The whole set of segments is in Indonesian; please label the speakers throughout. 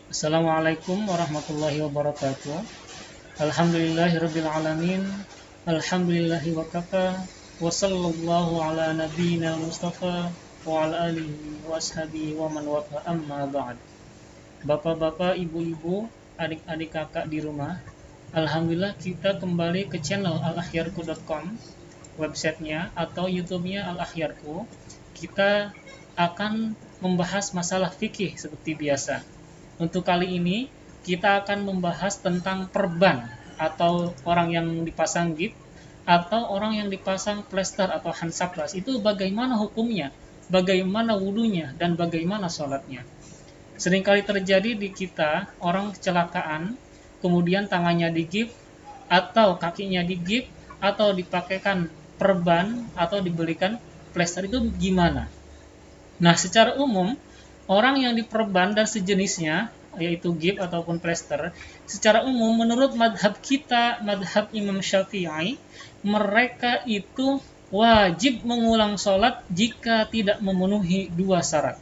Speaker 1: Assalamualaikum warahmatullahi wabarakatuh. Alhamdulillahirabbil alamin. Alhamdulillahi wa kafa. Wa sallallahu ala nabiyyina Mustafa wa ala alihi wa ashabihi wa man wafa amma ba'd. Bapak-bapak, ibu-ibu, adik-adik kakak di rumah. Alhamdulillah kita kembali ke channel al-akhyarku.com, websitenya atau YouTube-nya Al-Akhyarku. Kita akan membahas masalah fikih seperti biasa. Untuk kali ini kita akan membahas tentang perban atau orang yang dipasang gip atau orang yang dipasang plester atau hansaplas. Itu bagaimana hukumnya, bagaimana wudunya, dan bagaimana sholatnya. Seringkali terjadi di kita orang kecelakaan, kemudian tangannya digip atau kakinya digip atau dipakaikan perban atau dibelikan plester. Itu gimana? Nah, secara umum orang yang diperban dan sejenisnya, yaitu gip ataupun plester, secara umum menurut madhab kita, madhab Imam Syafi'i, mereka itu wajib mengulang sholat jika tidak memenuhi dua syarat.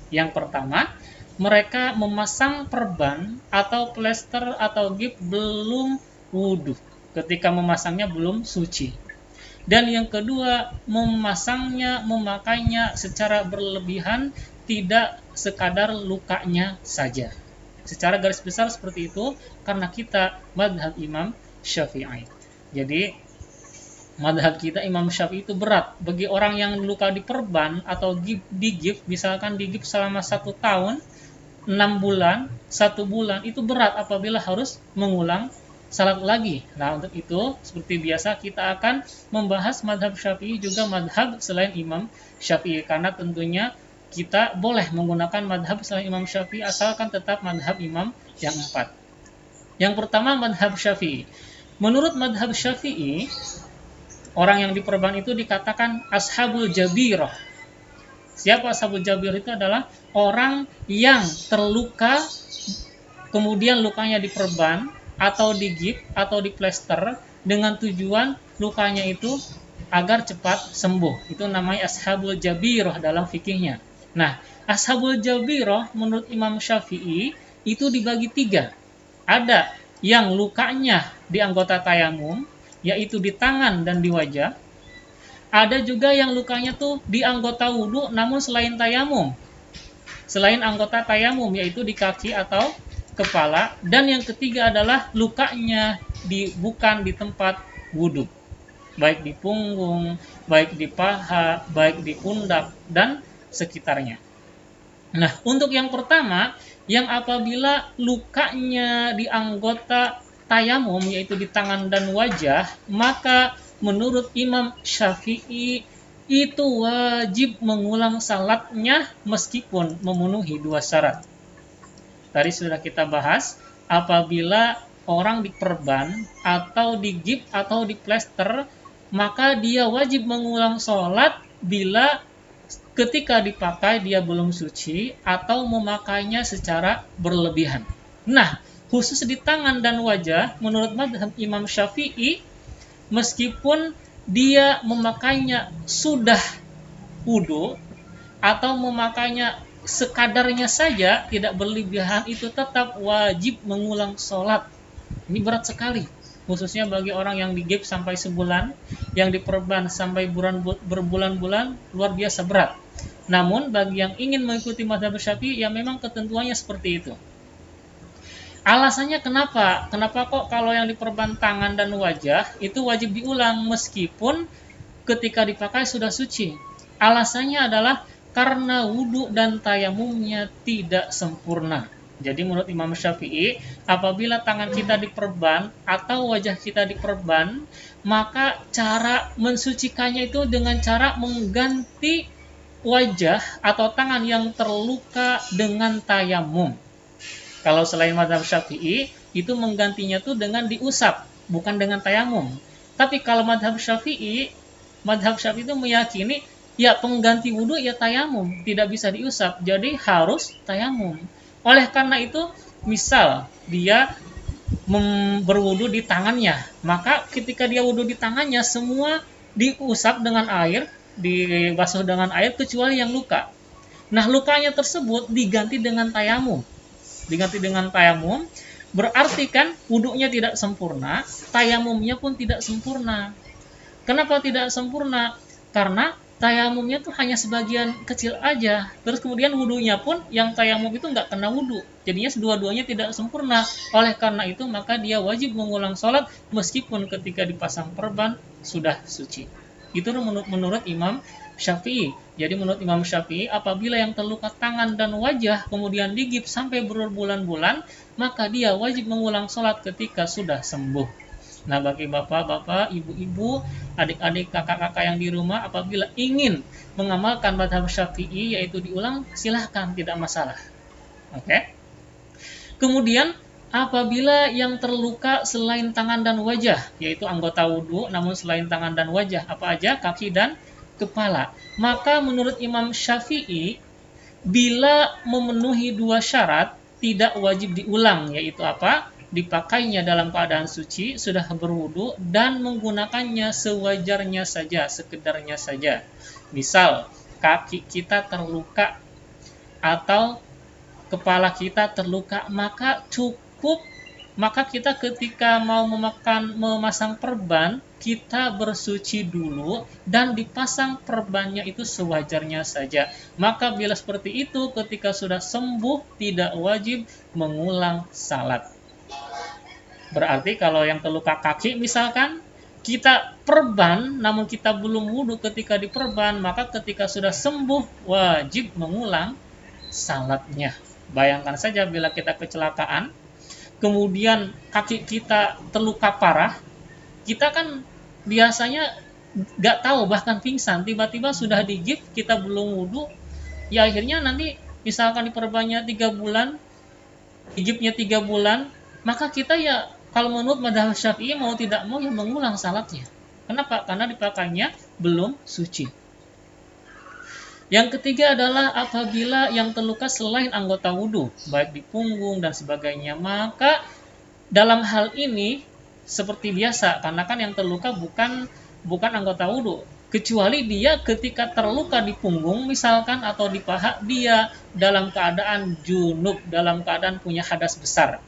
Speaker 1: Yang pertama, mereka memasang perban atau plester atau gip belum wudhu. Ketika memasangnya belum suci. Dan yang kedua, memasangnya, memakainya secara berlebihan, tidak sekadar lukanya saja. Secara garis besar seperti itu, karena kita madhab Imam Syafi'i. Jadi, madhab kita Imam Syafi'i itu berat. Bagi orang yang luka diperban atau digip, misalkan digip selama 1 tahun, 6 bulan, 1 bulan, itu berat apabila harus mengulang salat lagi. Nah, untuk itu, seperti biasa kita akan membahas madhab Syafi'i juga madhab selain Imam Syafi'i, karena tentunya kita boleh menggunakan madhab selain Imam Syafi'i asalkan tetap madhab Imam yang 4. Yang pertama, madhab Syafi'i. Menurut madhab Syafi'i, orang yang diperban itu dikatakan ashabul jabirah. Siapa ashabul jabirah? Itu adalah orang yang terluka, kemudian lukanya diperban atau digip atau diplester dengan tujuan lukanya itu agar cepat sembuh. Itu namanya ashabul jabirah dalam fikihnya. Nah, ashabul jabirah menurut Imam Syafi'i itu dibagi 3. Ada yang lukanya di anggota tayamum, yaitu di tangan dan di wajah. Ada juga yang lukanya tuh di anggota wudhu namun selain tayamum. Selain anggota tayamum, yaitu di kaki atau kepala. Dan yang ketiga adalah lukanya bukan di tempat wudhu, baik di punggung, baik di paha, baik di pundak dan sekitarnya. Nah, untuk yang pertama, yang apabila lukanya di anggota tayamum, yaitu di tangan dan wajah, maka menurut Imam Syafi'i itu wajib mengulang salatnya meskipun memenuhi 2 syarat. Tadi sudah kita bahas, apabila orang diperban atau digip atau diplester, maka dia wajib mengulang sholat bila ketika dipakai dia belum suci atau memakainya secara berlebihan. Nah, khusus di tangan dan wajah, menurut madhab Imam Syafi'i, meskipun dia memakainya sudah wudhu atau memakainya sekadarnya saja, tidak berlebihan, itu tetap wajib mengulang sholat. Ini berat sekali, khususnya bagi orang yang digip sampai sebulan, yang diperban sampai berbulan-bulan, luar biasa berat. Namun bagi yang ingin mengikuti mazhab Syafi'i, ya memang ketentuannya seperti itu. Alasannya kenapa? Kenapa kok kalau yang diperban tangan dan wajah itu wajib diulang meskipun ketika dipakai sudah suci? Alasannya adalah karena wudhu dan tayamumnya tidak sempurna. Jadi menurut Imam Syafi'i, apabila tangan kita diperban atau wajah kita diperban, maka cara mensucikannya itu dengan cara mengganti wajah atau tangan yang terluka dengan tayamum. Kalau selain mazhab Syafi'i, itu menggantinya tuh dengan diusap, bukan dengan tayamum. Tapi kalau mazhab Syafi'i itu meyakini ya pengganti wudhu ya tayamum, tidak bisa diusap, jadi harus tayamum. Oleh karena itu, misal dia berwudhu di tangannya, maka ketika dia wudhu di tangannya semua diusap dengan air, dibasuh dengan air kecuali yang luka. Nah, lukanya tersebut diganti dengan tayamum. diganti dengan tayamum, berarti kan wudhunya tidak sempurna, tayamumnya pun tidak sempurna. Kenapa tidak sempurna? Karena tayamumnya tuh hanya sebagian kecil aja. Terus kemudian wudhunya pun yang tayamum itu nggak kena wudhu. Jadinya dua-duanya tidak sempurna. Oleh karena itu maka dia wajib mengulang sholat meskipun ketika dipasang perban sudah suci. Itu menurut Imam Syafi'i. Jadi menurut Imam Syafi'i, apabila yang terluka tangan dan wajah kemudian digips sampai berbulan-bulan, maka dia wajib mengulang sholat ketika sudah sembuh. Nah, bagi bapak-bapak, ibu-ibu, adik-adik, kakak-kakak yang di rumah, apabila ingin mengamalkan mazhab Syafi'i, yaitu diulang, silahkan, tidak masalah. Oke? Kemudian, apabila yang terluka selain tangan dan wajah, yaitu anggota wudhu, namun selain tangan dan wajah, apa aja? Kaki dan kepala. Maka menurut Imam Syafi'i, bila memenuhi dua syarat, tidak wajib diulang, yaitu apa? Dipakainya dalam keadaan suci, sudah berwudu, dan menggunakannya sewajarnya saja, sekedarnya saja. Misal, kaki kita terluka atau kepala kita terluka, maka kita ketika mau memasang perban, kita bersuci dulu dan dipasang perbannya itu sewajarnya saja. Maka bila seperti itu, ketika sudah sembuh, tidak wajib mengulang salat. Berarti kalau yang terluka kaki misalkan, kita perban namun kita belum wudhu ketika diperban, maka ketika sudah sembuh wajib mengulang salatnya. Bayangkan saja bila kita kecelakaan, kemudian kaki kita terluka parah, kita kan biasanya nggak tahu, bahkan pingsan, tiba-tiba sudah digigit, kita belum wudhu, ya akhirnya nanti misalkan diperbannya 3 bulan, digigitnya 3 bulan, maka kita ya kalau menurut mazhab Syafi'i mau tidak mau ya mengulang salatnya. Kenapa? Karena dipakainya belum suci. Yang ketiga adalah apabila yang terluka selain anggota wudhu, baik di punggung dan sebagainya, maka dalam hal ini seperti biasa, karena kan yang terluka bukan anggota wudhu, kecuali dia ketika terluka di punggung misalkan atau di paha, dia dalam keadaan junub, dalam keadaan punya hadas besar.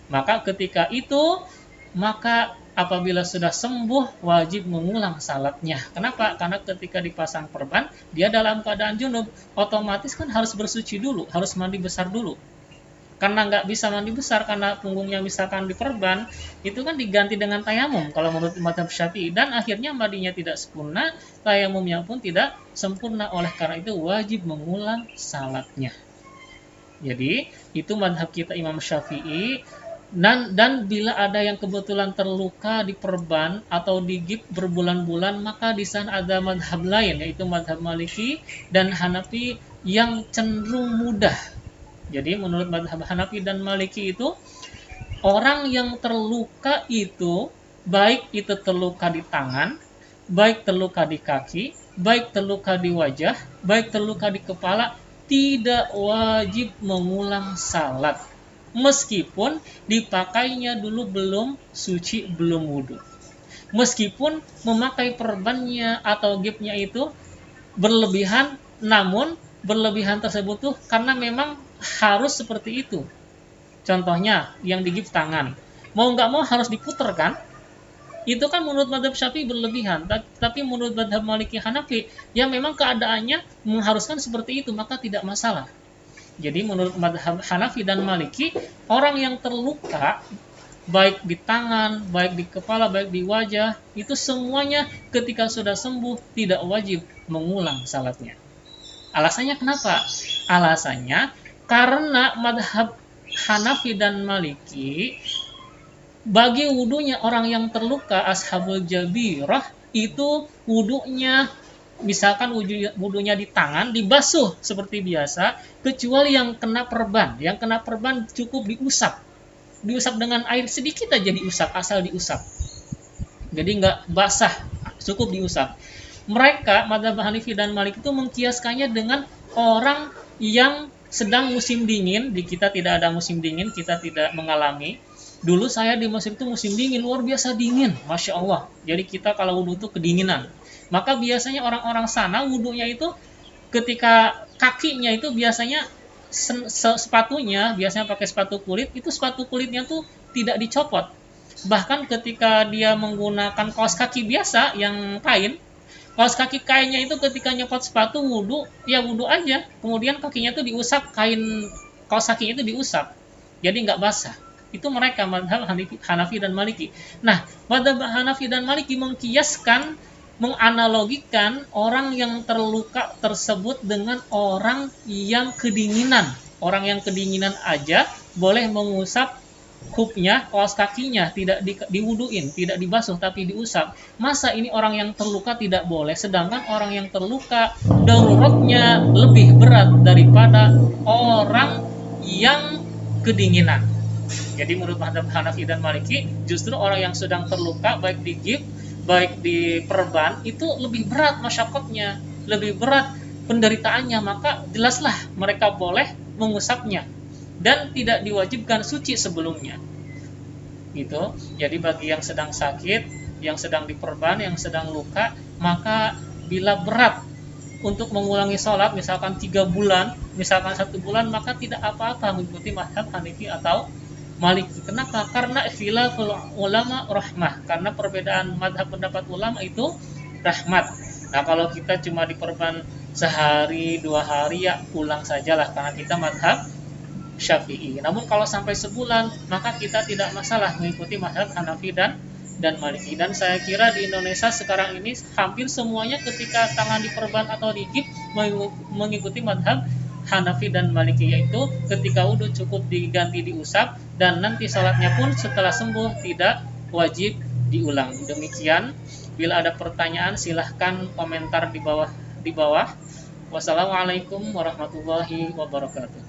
Speaker 1: Maka ketika itu, maka apabila sudah sembuh, wajib mengulang salatnya. Kenapa? Karena ketika dipasang perban, dia dalam keadaan junub, otomatis kan harus bersuci dulu, harus mandi besar dulu. Karena nggak bisa mandi besar, karena punggungnya misalkan diperban, itu kan diganti dengan tayamum, kalau menurut mazhab Syafi'i, dan akhirnya mandinya tidak sempurna, tayamumnya pun tidak sempurna, oleh karena itu wajib mengulang salatnya. Jadi, itu mazhab kita Imam Syafi'i. Dan bila ada yang kebetulan terluka di perban atau digigit berbulan-bulan, maka di sana ada madhab lain, yaitu madhab Maliki dan Hanafi yang cenderung mudah. Jadi menurut madhab Hanafi dan Maliki itu, orang yang terluka itu, baik itu terluka di tangan, baik terluka di kaki, baik terluka di wajah, baik terluka di kepala, tidak wajib mengulang salat, meskipun dipakainya dulu belum suci, belum wudhu. Meskipun memakai perbannya atau gipnya itu berlebihan, namun berlebihan tersebut tuh karena memang harus seperti itu. Contohnya yang digip tangan, mau nggak mau harus diputer kan? Itu kan menurut mazhab Syafi'i berlebihan, tapi menurut mazhab Maliki Hanafi, ya memang keadaannya mengharuskan seperti itu, maka tidak masalah. Jadi menurut mazhab Hanafi dan Maliki, orang yang terluka baik di tangan, baik di kepala, baik di wajah, itu semuanya ketika sudah sembuh tidak wajib mengulang salatnya. Alasannya kenapa? Alasannya karena mazhab Hanafi dan Maliki, bagi wudhunya orang yang terluka, ashabul jabirah, itu wudhunya misalkan wudhunya di tangan, dibasuh seperti biasa, kecuali yang kena perban. Yang kena perban cukup diusap dengan air sedikit aja, diusap, asal diusap, jadi nggak basah, cukup diusap. Mereka mazhab Hanafi dan Malik itu mengkiaskannya dengan orang yang sedang musim dingin. Di kita tidak ada musim dingin, kita tidak mengalami. Dulu saya di Mesir itu musim dingin, luar biasa dingin, Masya Allah. Jadi kita kalau wudhu itu kedinginan. Maka biasanya orang-orang sana wudhunya itu ketika kakinya itu biasanya sepatunya biasanya pakai sepatu kulit, itu sepatu kulitnya tuh tidak dicopot. Bahkan ketika dia menggunakan kaos kaki biasa yang kain, kaos kaki kainnya itu ketika nyopot sepatu wudhu, ya wudhu aja. Kemudian kakinya tuh diusap, kain kaos kakinya itu diusap. Jadi nggak basah. Itu mereka madhab Hanafi dan Maliki. Nah, madhab Hanafi dan Maliki mengkiaskan, menganalogikan orang yang terluka tersebut dengan orang yang kedinginan. Orang yang kedinginan aja boleh mengusap hubnya, kaos kakinya, tidak diwuduin, tidak dibasuh tapi diusap. Masa ini orang yang terluka tidak boleh, sedangkan orang yang terluka daruratnya lebih berat daripada orang yang kedinginan. Jadi menurut madhab Hanafi dan Maliki, justru orang yang sedang terluka baik di gib, baik di perban, itu lebih berat masyakotnya, lebih berat penderitaannya, maka jelaslah mereka boleh mengusapnya dan tidak diwajibkan suci sebelumnya. Gitu. Jadi bagi yang sedang sakit, yang sedang diperban, yang sedang luka, maka bila berat untuk mengulangi sholat, misalkan 3 bulan, misalkan 1 bulan, maka tidak apa-apa mengikuti madhab Hanafi atau Maliki. Kenapa? Karena khilaful ulama rahmah. Karena perbedaan madhab pendapat ulama itu rahmat. Nah, kalau kita cuma diperban sehari 2 hari, ya pulang sajalah karena kita madhab Syafi'i. Namun kalau sampai sebulan, maka kita tidak masalah mengikuti madhab Hanafi dan Maliki. Dan saya kira di Indonesia sekarang ini hampir semuanya ketika tangan diperban atau digigit mengikuti madhab Hanafi dan Maliki, yaitu ketika wudhu cukup diganti diusap, dan nanti sholatnya pun setelah sembuh tidak wajib diulang. Demikian. Bila ada pertanyaan silahkan komentar di bawah. Wassalamualaikum warahmatullahi wabarakatuh.